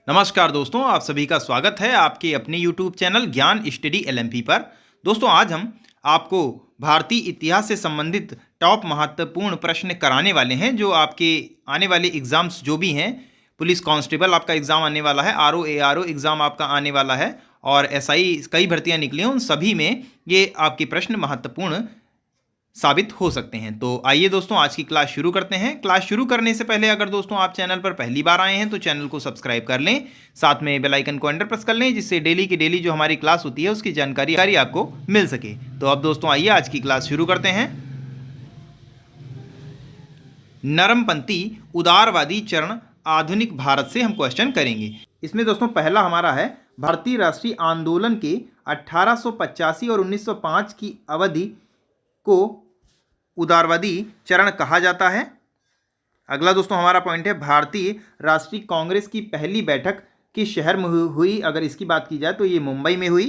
नमस्कार दोस्तों, आप सभी का स्वागत है आपके अपने YouTube चैनल ज्ञान स्टडी एलएमपी पर। दोस्तों, आज हम आपको भारतीय इतिहास से संबंधित टॉप महत्वपूर्ण प्रश्न कराने वाले हैं जो आपके आने वाले एग्जाम्स जो भी हैं। पुलिस कांस्टेबल आपका एग्ज़ाम आने वाला है, आरओ एआरओ एग्ज़ाम आपका आने वाला है और एसआई कई भर्तियां निकली हैं, उन सभी में ये आपके प्रश्न महत्वपूर्ण साबित हो सकते हैं। तो आइए दोस्तों, आज की क्लास शुरू करते हैं। क्लास शुरू करने से पहले अगर दोस्तों आप चैनल पर पहली बार आए हैं तो चैनल को सब्सक्राइब कर लें, साथ में बेल आइकन को एंटर प्रेस कर लें, जिससे डेली की डेली जो हमारी क्लास होती है उसकी जानकारी आपको मिल सके। तो अब दोस्तों आइए आज की क्लास शुरू करते हैं। नरमपंथी उदारवादी चरण आधुनिक भारत से हम क्वेश्चन करेंगे। इसमें दोस्तों पहला हमारा है, भारतीय राष्ट्रीय आंदोलन के 1885 और 1905 की अवधि को उदारवादी चरण कहा जाता है। अगला दोस्तों हमारा पॉइंट है, भारतीय राष्ट्रीय कांग्रेस की पहली बैठक किस शहर में हुई। अगर इसकी बात की जाए तो ये मुंबई में हुई।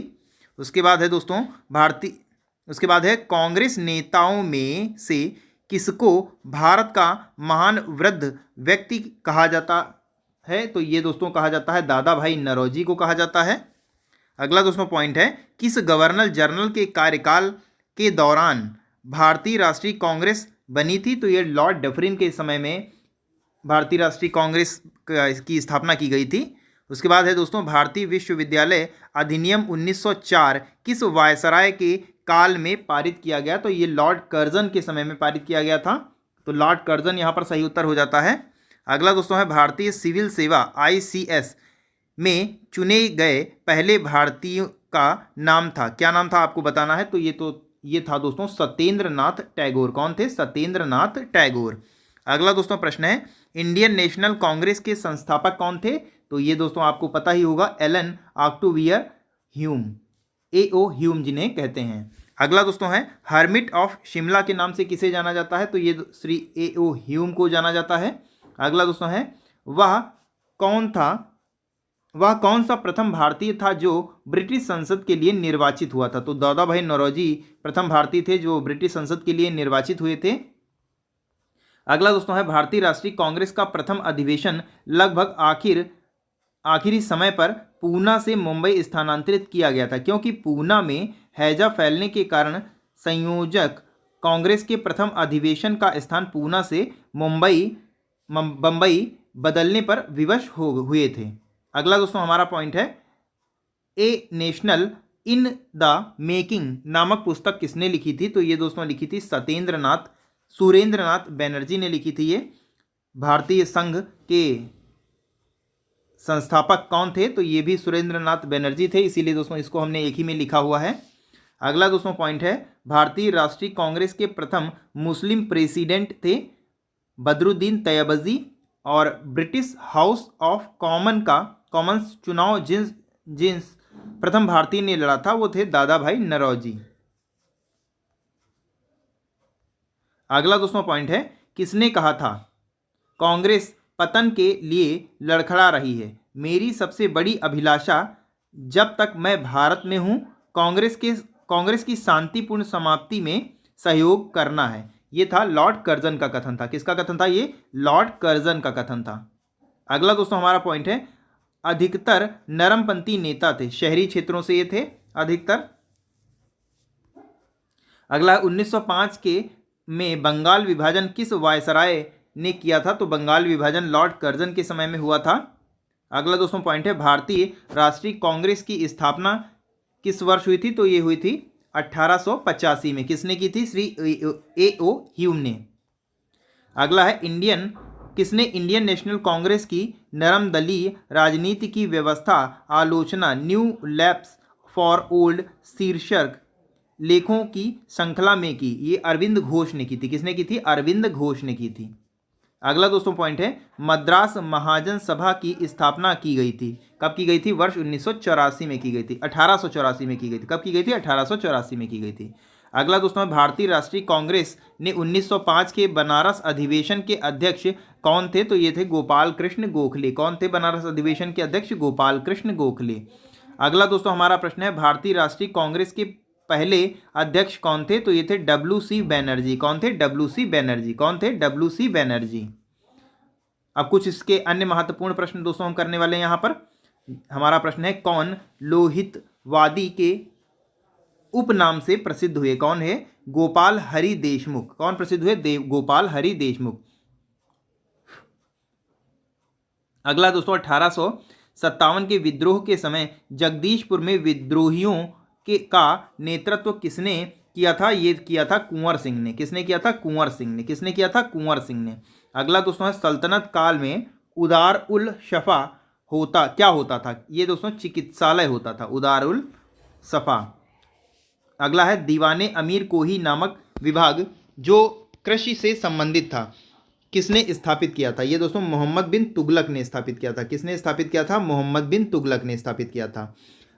उसके बाद है दोस्तों कांग्रेस नेताओं में से किसको भारत का महान वृद्ध व्यक्ति कहा जाता है। तो ये दोस्तों कहा जाता है दादा भाई नौरोजी को कहा जाता है। अगला दोस्तों पॉइंट है, किस गवर्नर जनरल के कार्यकाल के दौरान भारतीय राष्ट्रीय कांग्रेस बनी थी। तो ये लॉर्ड डफरिन के समय में भारतीय राष्ट्रीय कांग्रेस की स्थापना की गई थी। उसके बाद है दोस्तों, भारतीय विश्वविद्यालय अधिनियम 1904 किस वायसराय के काल में पारित किया गया। तो ये लॉर्ड कर्जन के समय में पारित किया गया था। तो लॉर्ड कर्जन यहाँ पर सही उत्तर हो जाता है। अगला दोस्तों है, भारतीय सिविल सेवा ICS में चुने गए पहले भारतीय का नाम था। क्या नाम था आपको बताना है। तो ये था दोस्तों सत्येंद्र नाथ टैगोर। कौन थे? सत्येंद्र नाथ टैगोर। अगला दोस्तों प्रश्न है, इंडियन नेशनल कांग्रेस के संस्थापक कौन थे। तो ये दोस्तों आपको पता ही होगा, Allan Octavian Hume, AO Hume जिन्हें कहते हैं। अगला दोस्तों है, हर्मिट ऑफ शिमला के नाम से किसे जाना जाता है। तो ये श्री AO ह्यूम को जाना जाता है। अगला दोस्तों है, वह कौन सा प्रथम भारतीय था जो ब्रिटिश संसद के लिए निर्वाचित हुआ था। तो दादा भाई नौरोजी प्रथम भारतीय थे जो ब्रिटिश संसद के लिए निर्वाचित हुए थे। अगला दोस्तों है, भारतीय राष्ट्रीय कांग्रेस का प्रथम अधिवेशन लगभग आखिरी समय पर पूना से मुंबई स्थानांतरित किया गया था, क्योंकि पूना में हैजा फैलने के कारण संयोजक कांग्रेस के प्रथम अधिवेशन का स्थान पूना से बम्बई बदलने पर विवश हुए थे। अगला दोस्तों हमारा पॉइंट है, ए नेशनल इन द मेकिंग नामक पुस्तक किसने लिखी थी। तो ये दोस्तों लिखी थी सुरेंद्रनाथ बैनर्जी ने लिखी थी। ये भारतीय संघ के संस्थापक कौन थे। तो ये भी सुरेंद्रनाथ बैनर्जी थे, इसीलिए दोस्तों इसको हमने एक ही में लिखा हुआ है। अगला दोस्तों पॉइंट है, भारतीय राष्ट्रीय कांग्रेस के प्रथम मुस्लिम प्रेसिडेंट थे बदरुद्दीन तैयबजी, और ब्रिटिश हाउस ऑफ कॉमन्स चुनाव जिस प्रथम भारतीय ने लड़ा था वो थे दादा भाई नौरोजी। अगला दोस्तों पॉइंट है, किसने कहा था कांग्रेस पतन के लिए लड़खड़ा रही है। मेरी सबसे बड़ी अभिलाषा जब तक मैं भारत में हूं कांग्रेस की शांतिपूर्ण समाप्ति में सहयोग करना है। ये था लॉर्ड कर्जन का कथन था। किसका कथन था? ये लॉर्ड कर्जन का कथन था। अगला दोस्तों हमारा पॉइंट है, अधिकतर नरमपंथी नेता थे, शहरी क्षेत्रों से ये थे अधिकतर। अगला 1905 के में बंगाल विभाजन किस वायसराय ने किया था। तो बंगाल विभाजन लॉर्ड कर्जन के समय में हुआ था। अगला दोस्तों पॉइंट है, भारतीय राष्ट्रीय कांग्रेस की स्थापना किस वर्ष हुई थी। तो ये हुई थी 1885 में। किसने की थी? श्री AO ह्यूम ने। अगला है, किसने इंडियन नेशनल कांग्रेस की नरम दलीय राजनीति की व्यवस्था आलोचना न्यू लैप्स फॉर ओल्ड शीर्षक लेखों की श्रृंखला में की। ये अरविंद घोष ने की थी। किसने की थी? अरविंद घोष ने की थी। अगला दोस्तों पॉइंट है, मद्रास महाजन सभा की स्थापना की गई थी। कब की गई थी? वर्ष 1984 में की गई थी। 1884 में की गई थी। कब की गई थी? 1884 में की गई थी। अगला दोस्तों, भारतीय राष्ट्रीय कांग्रेस ने 1905 के बनारस अधिवेशन के अध्यक्ष कौन थे। तो ये थे गोपाल कृष्ण गोखले। कौन थे बनारस अधिवेशन के अध्यक्ष? गोपाल कृष्ण गोखले। अगला दोस्तों हमारा प्रश्न है, भारतीय राष्ट्रीय कांग्रेस के पहले अध्यक्ष कौन थे। तो ये थे WC बैनर्जी। कौन थे? WC बैनर्जी। कौन थे? WC बैनर्जी। अब कुछ इसके अन्य महत्वपूर्ण प्रश्न दोस्तों हम करने वाले हैं यहाँ पर। हमारा प्रश्न है, कौन लोहितवादी के उपनाम से प्रसिद्ध हुए? कौन है? गोपाल हरि देशमुख। कौन प्रसिद्ध हुए? गोपाल हरि देशमुख। अगला दोस्तों, 1857 के विद्रोह के समय जगदीशपुर में विद्रोहियों का नेतृत्व किसने किया था? ये किया था कुंवर सिंह ने। किसने किया था? कुंवर सिंह ने। किसने किया था? कुंवर सिंह ने। अगला दोस्तों है, सल्तनत काल में उदार उल शफा क्या होता था? ये दोस्तों चिकित्सालय होता था, उदार उल सफा। अगला है, दीवाने अमीर कोही नामक विभाग जो कृषि से संबंधित था, किसने स्थापित किया था? ये दोस्तों मोहम्मद बिन तुगलक ने स्थापित किया था। किसने स्थापित किया था? मोहम्मद बिन तुगलक ने स्थापित किया था।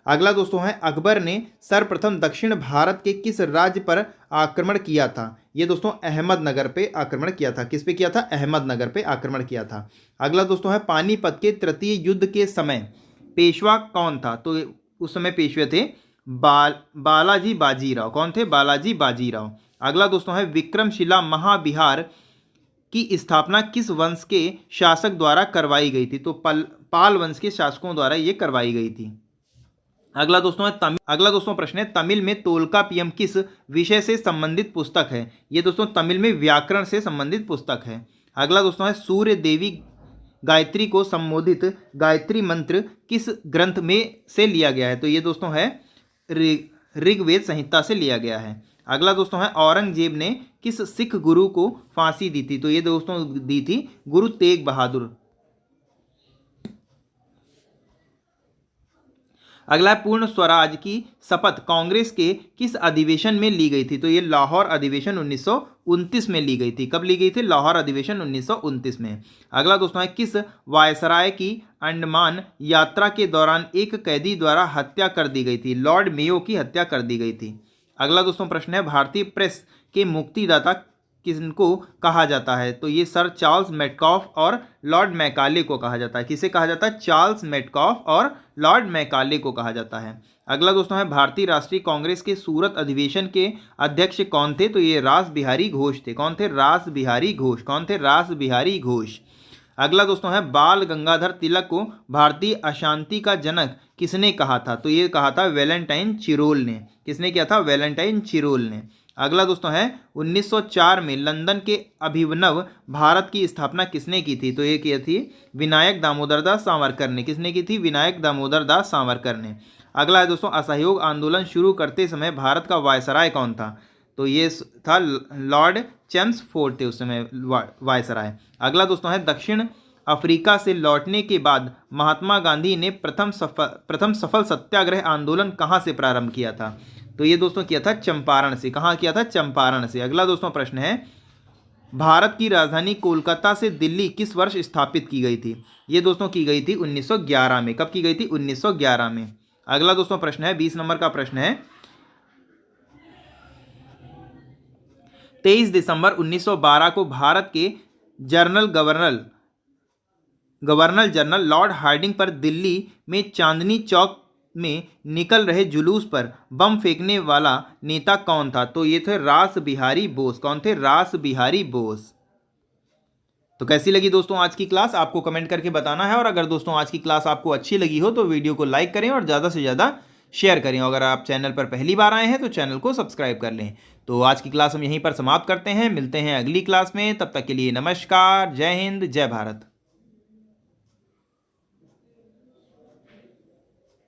अगला दोस्तों है, अकबर ने सर्वप्रथम दक्षिण भारत के किस राज्य पर आक्रमण किया था? ये दोस्तों अहमदनगर पे आक्रमण किया था। किस पे किया था? अहमदनगर पे आक्रमण किया था। अगला दोस्तों है, पानीपत के तृतीय युद्ध के समय पेशवा कौन था? तो उस समय पेशवे थे बालाजी बाजीराव। कौन थे? बालाजी बाजीराव। अगला दोस्तों है, विक्रमशिला महाविहार की स्थापना किस वंश के शासक द्वारा करवाई गई थी? तो पाल वंश के शासकों द्वारा ये करवाई गई थी। अगला दोस्तों प्रश्न है, तमिल में तोल्कापियम किस विषय से संबंधित पुस्तक है? ये दोस्तों तमिल में व्याकरण से संबंधित पुस्तक है। अगला दोस्तों है, सूर्य देवी गायत्री को संबोधित गायत्री मंत्र किस ग्रंथ में से लिया गया है? तो ये दोस्तों है ऋग्वेद संहिता से लिया गया है। अगला दोस्तों है, औरंगजेब ने किस सिख गुरु को फांसी दी थी? तो ये दोस्तों दी थी गुरु तेग बहादुर। अगला है, पूर्ण स्वराज की शपथ कांग्रेस के किस अधिवेशन में ली गई थी? तो ये लाहौर अधिवेशन 1929 में ली गई थी। कब ली गई थी? लाहौर अधिवेशन 1929 में। अगला दोस्तों है, किस वायसराय की अंडमान यात्रा के दौरान एक कैदी द्वारा हत्या कर दी गई थी? लॉर्ड मेयो की हत्या कर दी गई थी। अगला दोस्तों प्रश्न है, भारतीय प्रेस के मुक्तिदाता किनको कहा जाता है? तो ये सर चार्ल्स मेटकॉफ और लॉर्ड मैकाले को कहा जाता है। किसे कहा जाता है? चार्ल्स मेटकॉफ और लॉर्ड मैकाले को कहा जाता है। अगला दोस्तों है, भारतीय राष्ट्रीय कांग्रेस के सूरत अधिवेशन के अध्यक्ष कौन थे? तो ये रास बिहारी घोष थे। कौन थे? रास बिहारी घोष। कौन थे? रास बिहारी घोष। अगला दोस्तों है, बाल गंगाधर तिलक को भारतीय अशांति का जनक किसने कहा था? तो ये कहा था वैलेंटाइन चिरोल ने। किसने किया था? वैलेंटाइन चिरोल ने। अगला दोस्तों है, 1904 में लंदन के अभिनव भारत की स्थापना किसने की थी? तो ये की थी विनायक दामोदर दास सावरकर ने। किसने की थी? विनायक दामोदर दास सावरकर ने। अगला है दोस्तों, असहयोग आंदोलन शुरू करते समय भारत का वायसराय कौन था? तो ये था लॉर्ड चेम्सफोर्ड थे उस समय वायसराय। अगला दोस्तों है, दक्षिण अफ्रीका से लौटने के बाद महात्मा गांधी ने प्रथम सफल सत्याग्रह आंदोलन कहाँ से प्रारंभ किया था? तो ये दोस्तों किया था चंपारण से। कहाँ किया था? चंपारण से। अगला दोस्तों प्रश्न है, भारत की राजधानी कोलकाता से दिल्ली किस वर्ष स्थापित की गई थी? ये दोस्तों की गई थी 1911 में। कब की गई थी? 1911 में। अगला दोस्तों प्रश्न है, 20 नंबर का प्रश्न है, 23 दिसंबर 1912 को भारत के गवर्नर जनरल लॉर्ड हार्डिंग पर दिल्ली में चांदनी चौक में निकल रहे जुलूस पर बम फेंकने वाला नेता कौन था? तो ये थे रास बिहारी बोस। कौन थे? रास बिहारी बोस। तो कैसी लगी दोस्तों आज की क्लास? आपको कमेंट करके बताना है। और अगर दोस्तों आज की क्लास आपको अच्छी लगी हो तो वीडियो को लाइक करें और ज़्यादा से ज़्यादा शेयर करें। अगर आप चैनल पर पहली बार आए हैं तो चैनल को सब्सक्राइब कर लें। तो आज की क्लास हम यहीं पर समाप्त करते हैं। मिलते हैं अगली क्लास में। तब तक के लिए नमस्कार, जय हिंद, जय भारत।